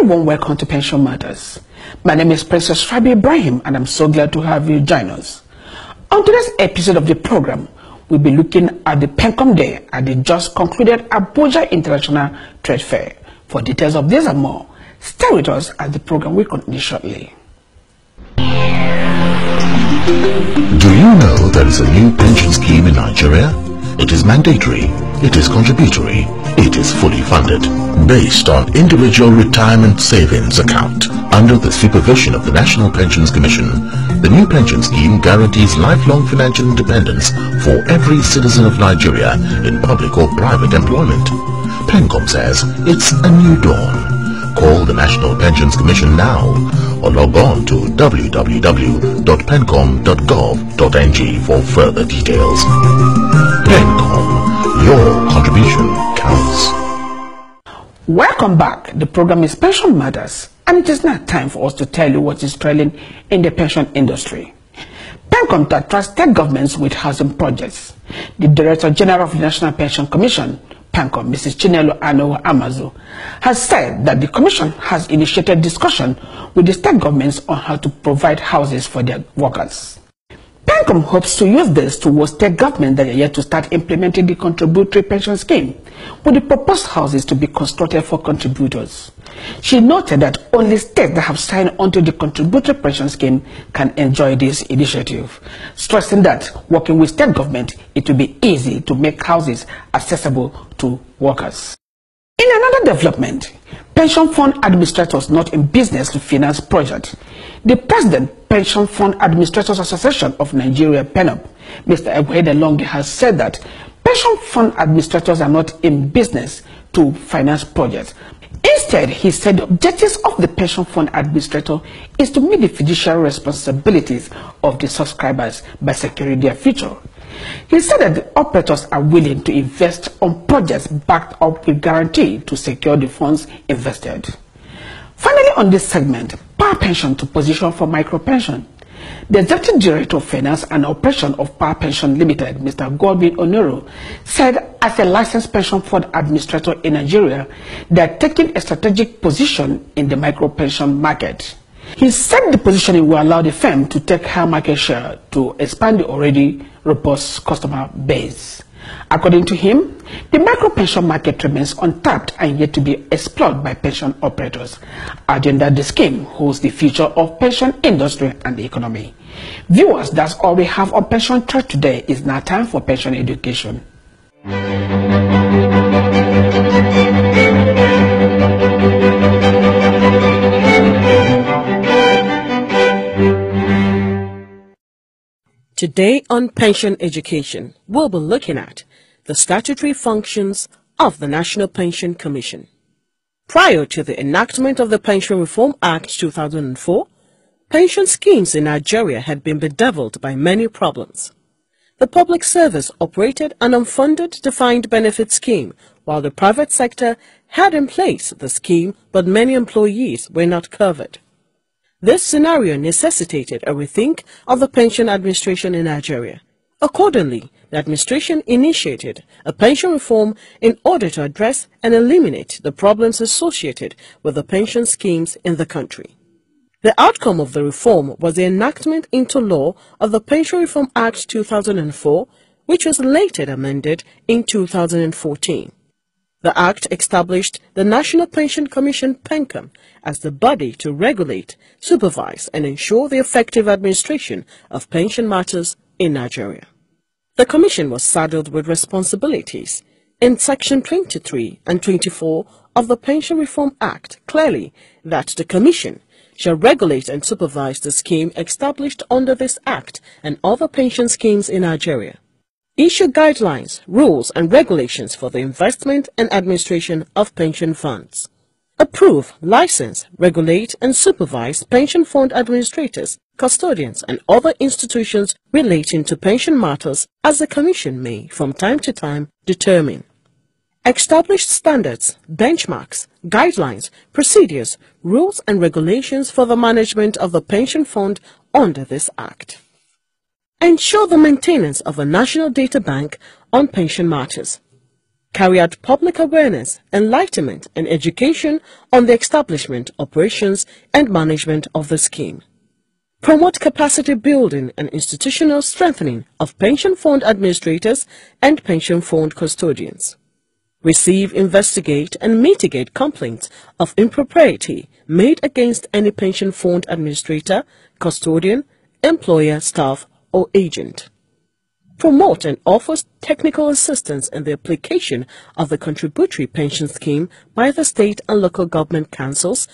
warm welcome to Pension Matters. My name is Princess Rabi Ibrahim and I'm so glad to have you join us. On today's episode of the program, we'll be looking at the PenCom Day at the just concluded Abuja International Trade Fair. For details of this and more, stay with us as the program will continue shortly. Do you know there is a new pension scheme in Nigeria? It is mandatory, it is contributory, it is fully funded, based on individual retirement savings account. Under the supervision of the National Pensions Commission, the new pension scheme guarantees lifelong financial independence for every citizen of Nigeria in public or private employment. PenCom says it's a new dawn. Call the National Pensions Commission now or log on to www.pencom.gov.ng for further details. PenCom, your contribution counts. Welcome back. The program is Pension Matters, and it is now time for us to tell you what is trailing in the pension industry. PenCom to attract state governments with housing projects. The Director General of the National Pension Commission, PenCom, Mrs. Chinelo Ano Amazu, has said that the Commission has initiated discussion with the state governments on how to provide houses for their workers. PenCom hopes to use this towards state governments that are yet to start implementing the contributory pension scheme, with the proposed houses to be constructed for contributors. She noted that only states that have signed onto the contributory pension scheme can enjoy this initiative, stressing that working with state government, it will be easy to make houses accessible to workers. In another development, pension fund administrators not in business to finance projects. The President, Pension Fund Administrators Association of Nigeria, PenCom, Mr. Abuja Longi, has said that pension fund administrators are not in business to finance projects. Instead, he said the objectives of the pension fund administrator is to meet the fiduciary responsibilities of the subscribers by securing their future. He said that the operators are willing to invest on projects backed up with guarantee to secure the funds invested. Finally, on this segment, Power Pension to position for micro pension. The Executive Director of Finance and Operation of Power Pension Limited, Mr. Godwin Onoro, said as a licensed pension fund administrator in Nigeria, they are taking a strategic position in the micro pension market. He said the positioning will allow the firm to take high market share to expand the already robust customer base. According to him, the micro pension market remains untapped and yet to be explored by pension operators, adding that the scheme holds the future of pension industry and the economy. Viewers, that's all we have on Pension Track today. It's now time for pension education. Today on Pension Education, we'll be looking at the statutory functions of the National Pension Commission. Prior to the enactment of the Pension Reform Act 2004, pension schemes in Nigeria had been bedeviled by many problems. The public service operated an unfunded defined benefit scheme, while the private sector had in place the scheme, but many employees were not covered. This scenario necessitated a rethink of the pension administration in Nigeria. Accordingly, the administration initiated a pension reform in order to address and eliminate the problems associated with the pension schemes in the country. The outcome of the reform was the enactment into law of the Pension Reform Act 2004, which was later amended in 2014. The Act established the National Pension Commission, PenCom, as the body to regulate, supervise, and ensure the effective administration of pension matters in Nigeria. The Commission was saddled with responsibilities. In Section 23 and 24 of the Pension Reform Act, clearly that the Commission shall regulate and supervise the scheme established under this Act and other pension schemes in Nigeria. Issue guidelines, rules and regulations for the investment and administration of pension funds. Approve, license, regulate and supervise pension fund administrators, custodians and other institutions relating to pension matters as the Commission may, from time to time, determine. Establish standards, benchmarks, guidelines, procedures, rules and regulations for the management of the pension fund under this Act. Ensure the maintenance of a national data bank on pension matters. carry out public awareness, enlightenment, and education on the establishment, operations, and management of the scheme. Promote capacity building and institutional strengthening of pension fund administrators and pension fund custodians. Receive, investigate, and mitigate complaints of impropriety made against any pension fund administrator, custodian, employer, staff, or agent. Promote and offer technical assistance in the application of the contributory pension scheme by the state and local government councils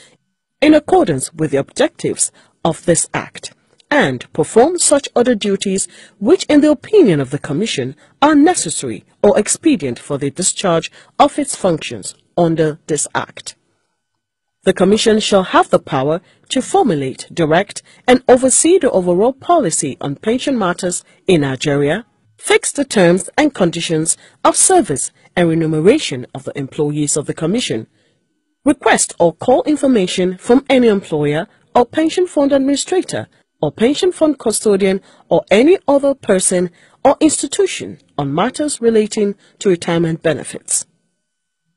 in accordance with the objectives of this Act, and perform such other duties which, in the opinion of the Commission, are necessary or expedient for the discharge of its functions under this Act. The Commission shall have the power to formulate, direct, and oversee the overall policy on pension matters in Nigeria, fix the terms and conditions of service and remuneration of the employees of the Commission, request or call information from any employer or pension fund administrator or pension fund custodian or any other person or institution on matters relating to retirement benefits.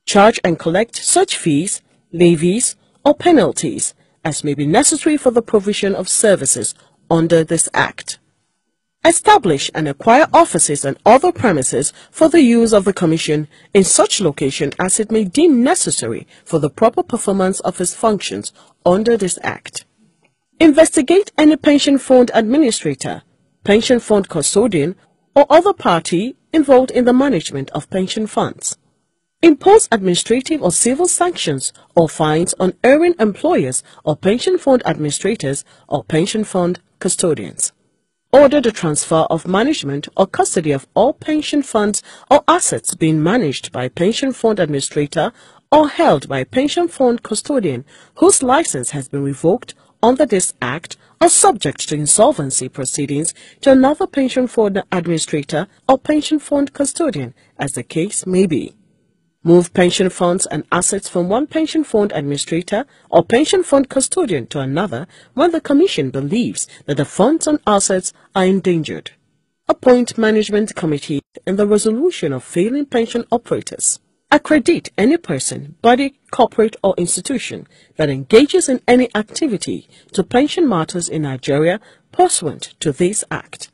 Charge and collect such fees, levies, or penalties as may be necessary for the provision of services under this Act. Establish and acquire offices and other premises for the use of the Commission in such location as it may deem necessary for the proper performance of its functions under this Act. Investigate any pension fund administrator, pension fund custodian, or other party involved in the management of pension funds. Impose administrative or civil sanctions or fines on erring employers or pension fund administrators or pension fund custodians. Order the transfer of management or custody of all pension funds or assets being managed by a pension fund administrator or held by a pension fund custodian whose license has been revoked under this Act or subject to insolvency proceedings to another pension fund administrator or pension fund custodian, as the case may be. Move pension funds and assets from one pension fund administrator or pension fund custodian to another when the Commission believes that the funds and assets are endangered. Appoint management committee in the resolution of failing pension operators. Accredit any person, body, corporate, or institution that engages in any activity to pension matters in Nigeria pursuant to this Act.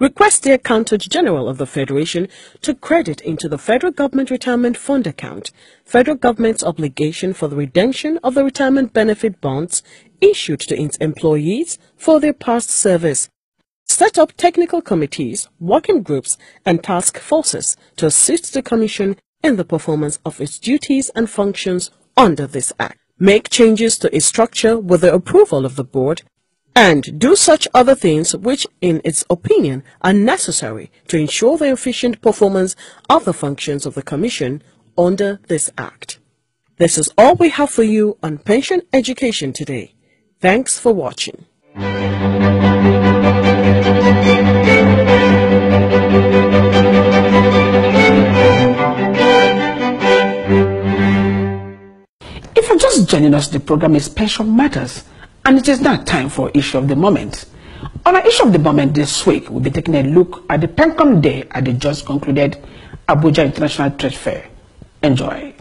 Request the Accountant General of the Federation to credit into the Federal Government Retirement Fund account Federal Government's obligation for the redemption of the retirement benefit bonds issued to its employees for their past service. Set up technical committees, working groups, and task forces to assist the Commission in the performance of its duties and functions under this Act. Make changes to its structure with the approval of the Board, and do such other things which, in its opinion, are necessary to ensure the efficient performance of the functions of the Commission under this Act. This is all we have for you on pension education today. Thanks for watching. If you're just joining us, the program is Pension Matters, and it is now time for Issue of the Moment. On our Issue of the Moment this week, we'll be taking a look at the PenCom Day at the just concluded Abuja International Trade Fair. Enjoy.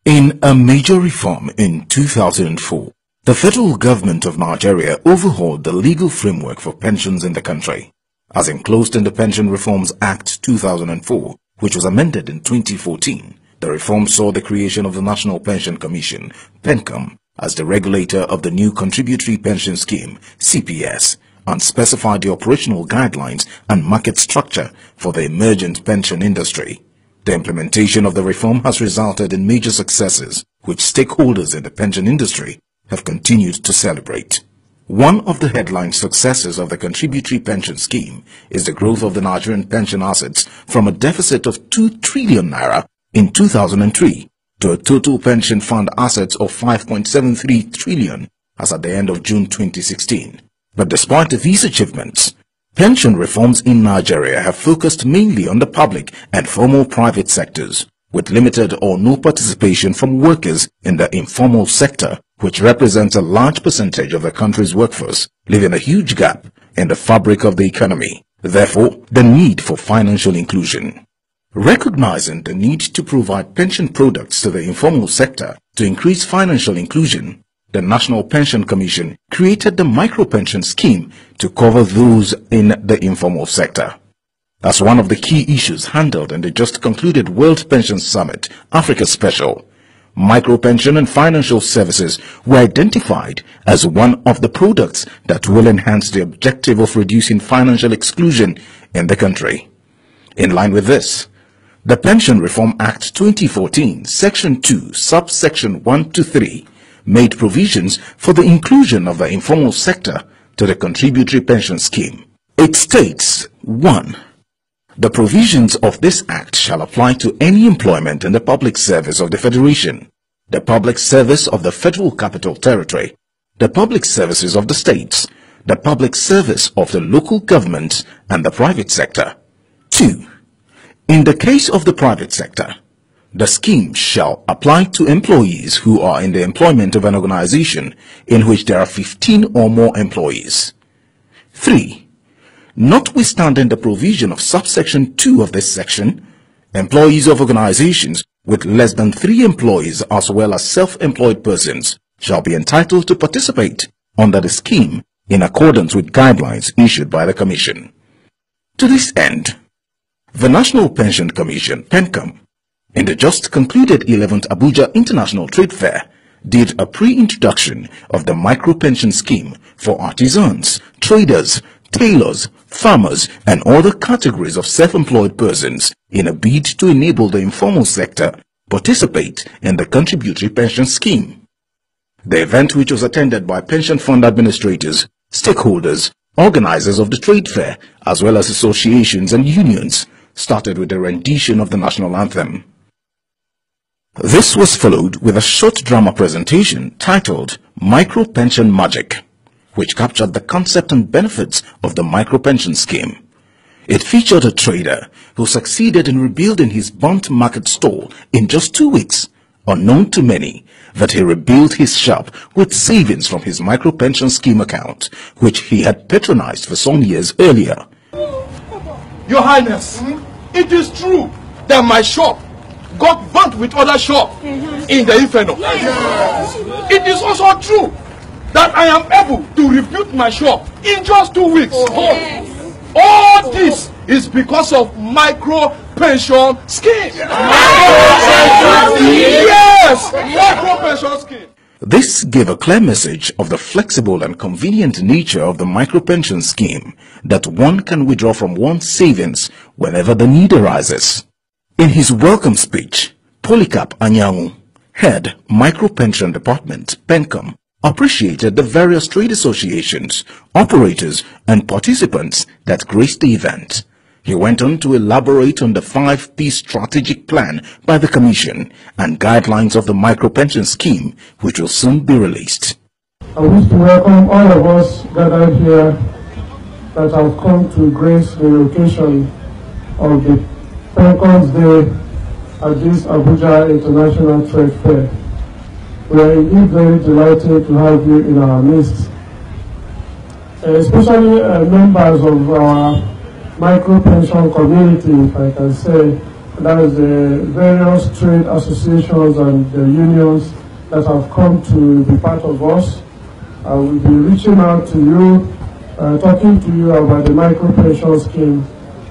In a major reform in 2004, the federal government of Nigeria overhauled the legal framework for pensions in the country. As enclosed in the Pension Reforms Act 2004, which was amended in 2014, the reform saw the creation of the National Pension Commission, PenCom, as the regulator of the new Contributory Pension Scheme, CPS, and specified the operational guidelines and market structure for the emergent pension industry. The implementation of the reform has resulted in major successes, which stakeholders in the pension industry have continued to celebrate. One of the headline successes of the Contributory Pension Scheme is the growth of the Nigerian pension assets from a deficit of 2 trillion naira in 2003 to a total pension fund assets of 5.73 trillion as at the end of June 2016. But despite these achievements, pension reforms in Nigeria have focused mainly on the public and formal private sectors, with limited or no participation from workers in the informal sector, which represents a large percentage of the country's workforce, leaving a huge gap in the fabric of the economy. Therefore, the need for financial inclusion. Recognizing the need to provide pension products to the informal sector to increase financial inclusion, the National Pension Commission created the micro-pension scheme to cover those in the informal sector. As one of the key issues handled in the just concluded World Pension Summit, Africa Special, micro-pension and financial services were identified as one of the products that will enhance the objective of reducing financial exclusion in the country. In line with this, the Pension Reform Act 2014, Section 2, Subsection 1 to 3, made provisions for the inclusion of the informal sector to the contributory pension scheme. It states, 1. The provisions of this Act shall apply to any employment in the public service of the Federation, the public service of the Federal Capital Territory, the public services of the states, the public service of the local governments, and the private sector. 2. In the case of the private sector, the scheme shall apply to employees who are in the employment of an organization in which there are 15 or more employees. 3. Notwithstanding the provision of subsection 2 of this section, employees of organizations with less than 3 employees as well as self-employed persons shall be entitled to participate under the scheme in accordance with guidelines issued by the Commission. To this end, the National Pension Commission, PenCom, in the just concluded 11th Abuja International Trade Fair, did a pre-introduction of the micro-pension scheme for artisans, traders, tailors, farmers, and other categories of self-employed persons in a bid to enable the informal sector participate in the contributory pension scheme. The event, which was attended by pension fund administrators, stakeholders, organizers of the trade fair, as well as associations and unions, started with a rendition of the national anthem. This was followed with a short drama presentation titled Micro Pension Magic, which captured the concept and benefits of the micro-pension scheme. It featured a trader who succeeded in rebuilding his burnt market stall in just 2 weeks, unknown to many that he rebuilt his shop with savings from his micro-pension scheme account, which he had patronized for some years earlier. Your Highness, it is true that my shop got burnt with other shops in the Inferno. It is also true that I am able to rebuild my shop in just 2 weeks. All this is because of micro pension scheme. Yes, micro pension scheme. This gave a clear message of the flexible and convenient nature of the micro pension scheme, that one can withdraw from one's savings whenever the need arises. In his welcome speech, Polycarp Anyanwu, head Micro Pension Department, PenCom, appreciated the various trade associations, operators, and participants that graced the event. He went on to elaborate on the 5P strategic plan by the Commission and guidelines of the micro-pension scheme, which will soon be released. I wish to welcome all of us gathered here that have come to grace the occasion of the PenCom's Day at this Abuja International Trade Fair. We are indeed very delighted to have you in our midst, especially members of our micro-pension community, if I can say. That is the various trade associations and the unions that have come to be part of us. I will be reaching out to you, talking to you about the micro-pension scheme.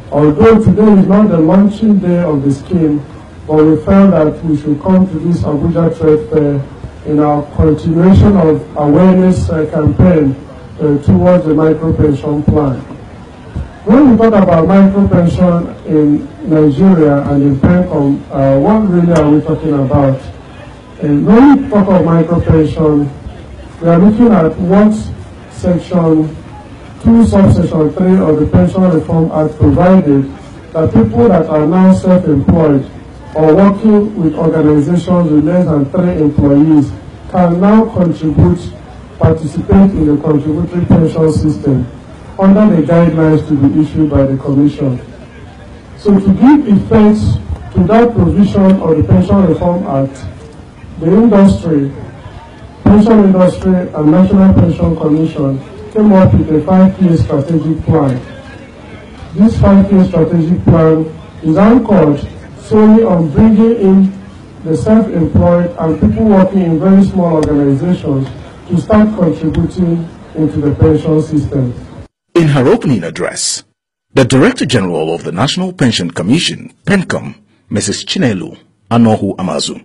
Although today is not the launching day of the scheme, but we felt that we should come to this Abuja Trade Fair in our continuation of awareness campaign towards the micro-pension plan. When we talk about micro-pension in Nigeria and in PenCom, what really are we talking about? When we talk of micro-pension, we are looking at what Section 2, Subsection 3 of the Pension Reform Act provided, that people that are now self-employed or working with organizations with less than 3 employees can now participate in the contributory pension system under the guidelines to be issued by the Commission. So to give effect to that provision of the Pension Reform Act, the industry, pension industry and National Pension Commission came up with a 5-year strategic plan. This 5-year strategic plan is anchored solely on bringing in the self-employed and people working in very small organizations to start contributing into the pension system. In her opening address, the Director General of the National Pension Commission, PenCom, Mrs. Chinelu Anohu Amazu,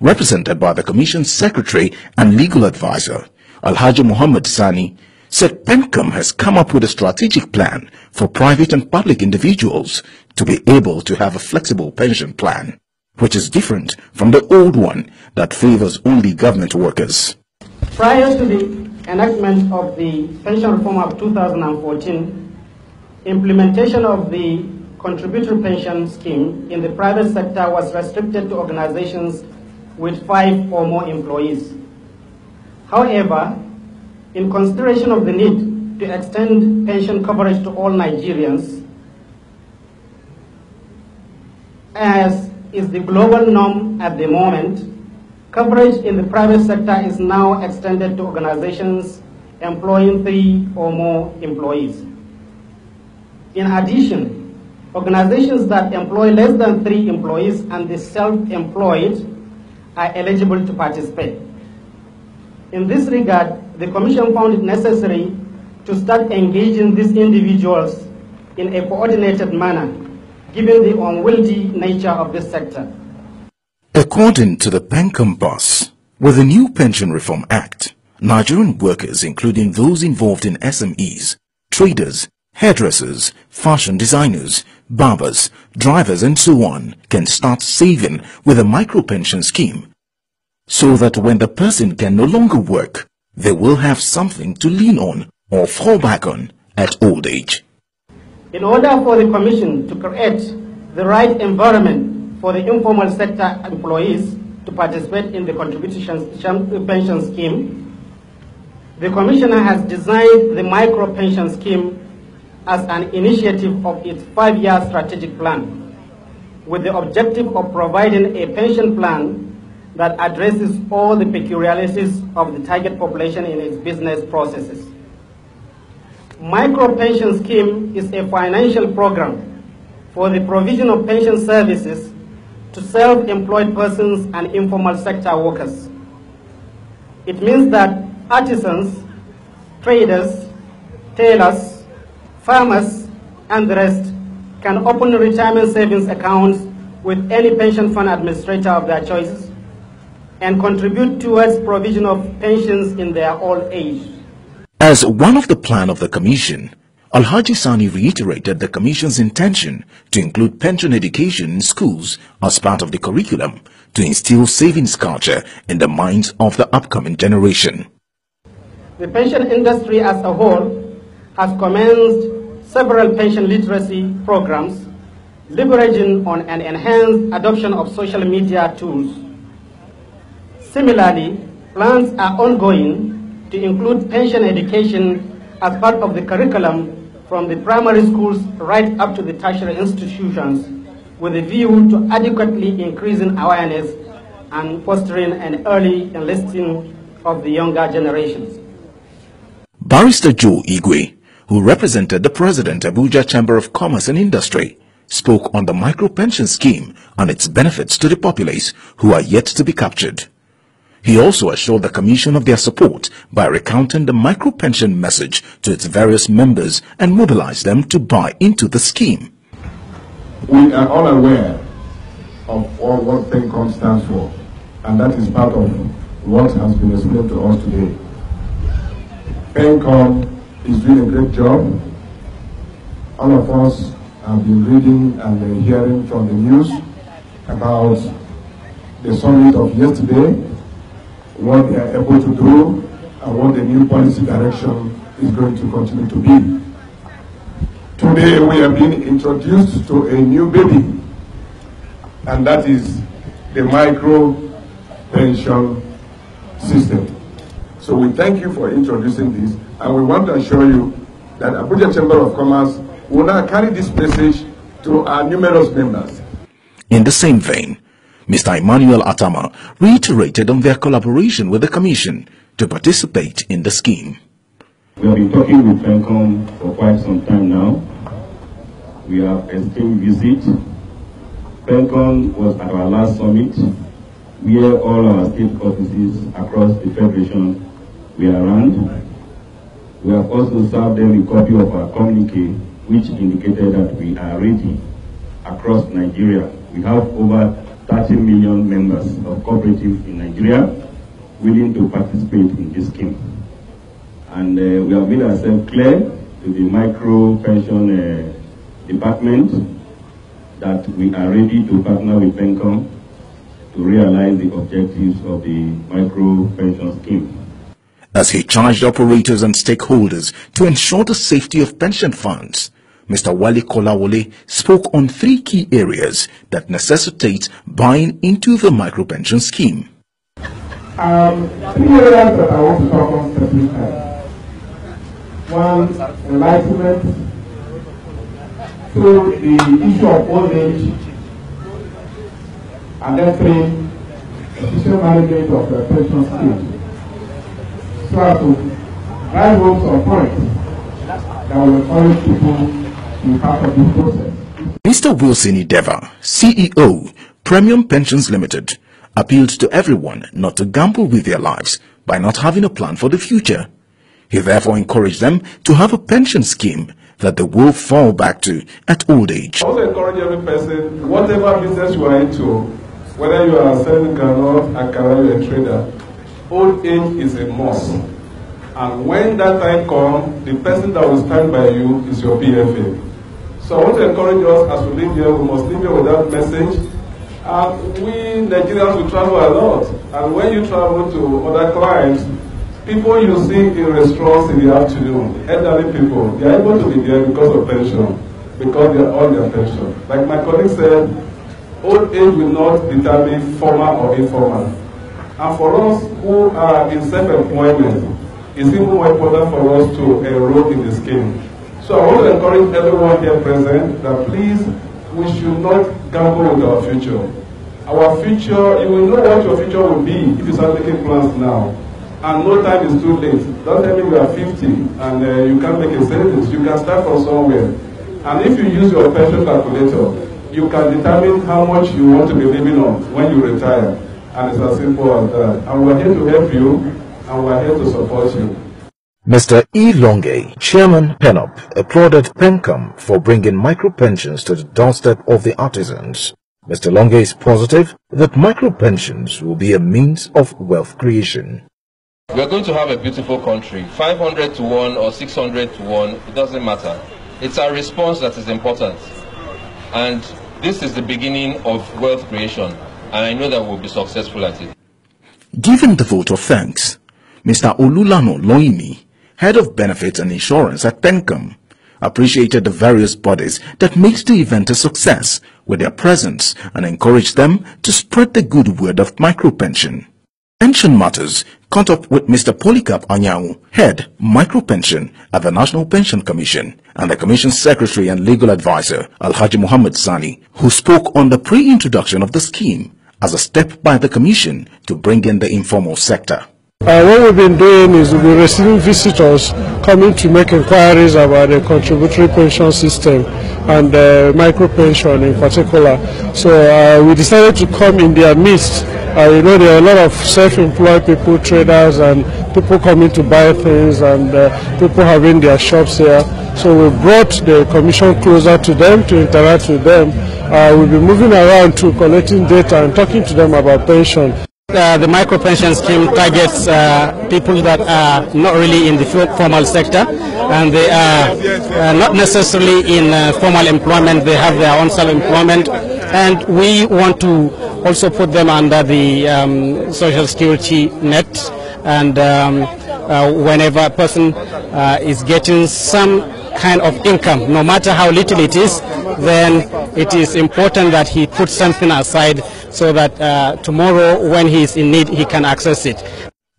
represented by the Commission's Secretary and Legal Advisor, Alhaji Muhammad Sani, said PenCom has come up with a strategic plan for private and public individuals to be able to have a flexible pension plan, which is different from the old one that favors only government workers. Prior to the enactment of the Pension Reform of 2014, implementation of the contributory pension scheme in the private sector was restricted to organizations with 5 or more employees. However, in consideration of the need to extend pension coverage to all Nigerians, as is the global norm at the moment, coverage in the private sector is now extended to organizations employing 3 or more employees. In addition, organizations that employ less than 3 employees and the self-employed are eligible to participate. In this regard, the Commission found it necessary to start engaging these individuals in a coordinated manner, given the unwieldy nature of this sector. According to the PenCom boss, with the new Pension Reform Act, Nigerian workers, including those involved in SMEs, traders, hairdressers, fashion designers, barbers, drivers and so on, can start saving with a micro-pension scheme, so that when the person can no longer work, they will have something to lean on or fall back on at old age. In order for the Commission to create the right environment for the informal sector employees to participate in the contribution pension scheme, the Commissioner has designed the micro-pension scheme as an initiative of its 5-year strategic plan, with the objective of providing a pension plan that addresses all the peculiarities of the target population in its business processes. Micro-pension scheme is a financial program for the provision of pension services to self-employed persons and informal sector workers. It means that artisans, traders, tailors, farmers, and the rest can open retirement savings accounts with any pension fund administrator of their choice and contribute towards provision of pensions in their old age. As one of the plan of the Commission, Alhaji Sani reiterated the Commission's intention to include pension education in schools as part of the curriculum to instill savings culture in the minds of the upcoming generation. The pension industry as a whole has commenced several pension literacy programs, leveraging on an enhanced adoption of social media tools. Similarly, plans are ongoing to include pension education as part of the curriculum from the primary schools right up to the tertiary institutions, with a view to adequately increasing awareness and fostering an early enlisting of the younger generations. Barrister Joe Igwe, who represented the President Abuja Chamber of Commerce and Industry, spoke on the micro-pension scheme and its benefits to the populace who are yet to be captured. He also assured the Commission of their support by recounting the micro-pension message to its various members and mobilized them to buy into the scheme. We are all aware of what PenCom stands for, and that is part of what has been explained to us today. PenCom is doing a great job. All of us have been reading and hearing from the news about the summit of yesterday, what they are able to do, and what the new policy direction is going to continue to be. Today we have been introduced to a new baby, and that is the micro-pension system. So we thank you for introducing this, and we want to assure you that Abuja Chamber of Commerce will now carry this message to our numerous members. In the same vein, Mr. Emmanuel Atama reiterated on their collaboration with the Commission to participate in the scheme. We have been talking with PenCom for quite some time now. We have exchanged visits PenCom was at our last summit, where all our state offices across the Federation were around. We have also served them a copy of our communique, which indicated that we are ready across Nigeria. We have over 30 million members of cooperatives in Nigeria willing to participate in this scheme. And we have made ourselves clear to the micro pension department that we are ready to partner with PenCom to realize the objectives of the micro pension scheme. As he charged operators and stakeholders to ensure the safety of pension funds, Mr. Wale Kolawole spoke on 3 key areas that necessitate buying into the micro-pension scheme. 3 areas that I want to talk on specifically. 1, enlightenment. 2, the issue of old age. And then 3, efficient management of the pension scheme. So as to drive home some points that will encourage people to be part of this process. Mr. Wilson Ideva, CEO, Premium Pensions Limited, appealed to everyone not to gamble with their lives by not having a plan for the future. He therefore encouraged them to have a pension scheme that they will fall back to at old age. I also encourage every person, whatever business you are into, whether you are selling groundnut, akara, you are a trader, old age is a must. And when that time comes, the person that will stand by you is your PFA. So I want to encourage us as we live here, we must live here with that message. We Nigerians will travel a lot. And when you travel to other clients, people you see in restaurants in the afternoon, elderly people, they are able to be there because of pension, because they are on their pension. Like my colleague said, old age will not determine formal or informal. And for us who are in self-employment, it's even more important for us to enroll in the scheme. So I want to encourage everyone here present that please, we should not gamble with our future. Our future, you will know what your future will be if you start making plans now. And no time is too late. Don't tell me you are 50 and you can't make a savings. You can start from somewhere. And if you use your pension calculator, you can determine how much you want to be living on when you retire. And it's as simple as that. And we're here to help you, and we're here to support you. Mr. E. Longe, Chairman PENOP, applauded PenCom for bringing micro-pensions to the doorstep of the artisans. Mr. Longe is positive that micro-pensions will be a means of wealth creation. We are going to have a beautiful country. 500 to 1 or 600 to 1, it doesn't matter. It's our response that is important. And this is the beginning of wealth creation. And I know that we'll be successful at it. Given the vote of thanks, Mr. Olulano Loimi, Head of Benefits and Insurance at PenCom, appreciated the various bodies that made the event a success with their presence and encouraged them to spread the good word of micro-pension. Pension Matters caught up with Mr. Polycarp Anyau, Head Micro-Pension at the National Pension Commission, and the Commission's Secretary and Legal Advisor, Alhaji Muhammad Sani, who spoke on the pre-introduction of the scheme as a step by the Commission to bring in the informal sector. What we've been doing is we've been receiving visitors coming to make inquiries about the contributory pension system and micro-pension in particular. So we decided to come in their midst. You know, there are a lot of self-employed people, traders, and people coming to buy things, and people having their shops here. So we brought the commission closer to them to interact with them. We'll be moving around to collecting data and talking to them about pension. The micro-pension scheme targets people that are not really in the formal sector, and they are not necessarily in formal employment. They have their own self-employment, and we want to also put them under the social security net. And whenever a person is getting some kind of income, no matter how little it is, then it is important that he puts something aside so that tomorrow when he is in need, he can access it.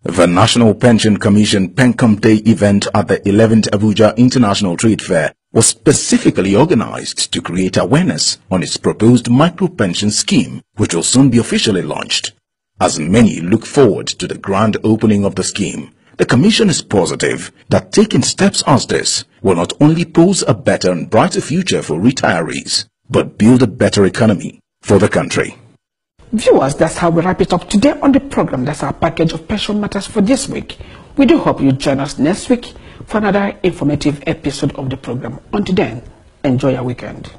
The National Pension Commission PenCom Day event at the 11th Abuja International Trade Fair was specifically organized to create awareness on its proposed micro-pension scheme, which will soon be officially launched. As many look forward to the grand opening of the scheme, the Commission is positive that taking steps as this will not only pose a better and brighter future for retirees, but build a better economy for the country. Viewers, that's how we wrap it up today on the program. That's our package of pension matters for this week. We do hope you join us next week for another informative episode of the program. Until then, enjoy your weekend.